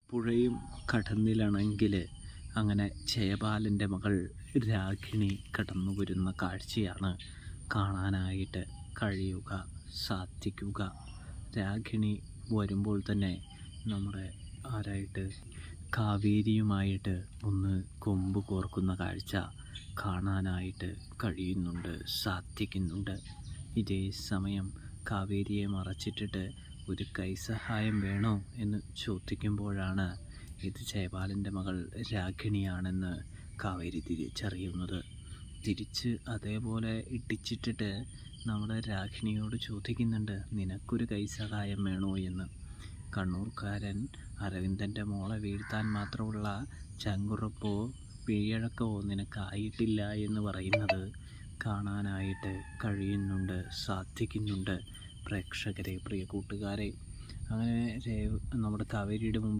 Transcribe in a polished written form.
പുഴയും കടന്നിലണമെങ്കിൽ അങ്ങനെ ജയപാലൻ്റെ മകൾ രാഖിണി കടന്നു വരുന്ന കാഴ്ചയാണ് കാണാനായിട്ട് കഴിയുക, സാധിക്കുക. രാഖിണി വരുമ്പോൾ തന്നെ നമ്മുടെ ആരായിട്ട് കാവേരിയുമായിട്ട് ഒന്ന് കൊമ്പ് കോർക്കുന്ന കാഴ്ച കാണാനായിട്ട് കഴിയുന്നുണ്ട്, സാധിക്കുന്നുണ്ട്. ഇതേ സമയം കാവേരിയെ മറച്ചിട്ടിട്ട് ഒരു കൈസഹായം വേണോ എന്ന് ചോദിക്കുമ്പോഴാണ് ഇത് ജയപാലൻ്റെ മകൾ രാഖിണിയാണെന്ന് കാവേരി തിരിച്ചറിയുന്നത്. തിരിച്ച് അതേപോലെ ഇടിച്ചിട്ടിട്ട് നമ്മുടെ രാഖിണിയോട് ചോദിക്കുന്നുണ്ട്, നിനക്കൊരു കൈസഹായം വേണോ എന്ന്. കണ്ണൂർക്കാരൻ അരവിന്ദൻ്റെ മോളെ വീഴ്ത്താൻ മാത്രമുള്ള ചങ്കുറപ്പോ പിഴക്കോ നിനക്കായിട്ടില്ല എന്ന് പറയുന്നത് കാണാനായിട്ട് കഴിയുന്നുണ്ട്, സാധിക്കുന്നുണ്ട് പ്രേക്ഷകരെ, പ്രിയ കൂട്ടുകാരെ. അങ്ങനെ നമ്മുടെ കാവേരിയുടെ മുമ്പ്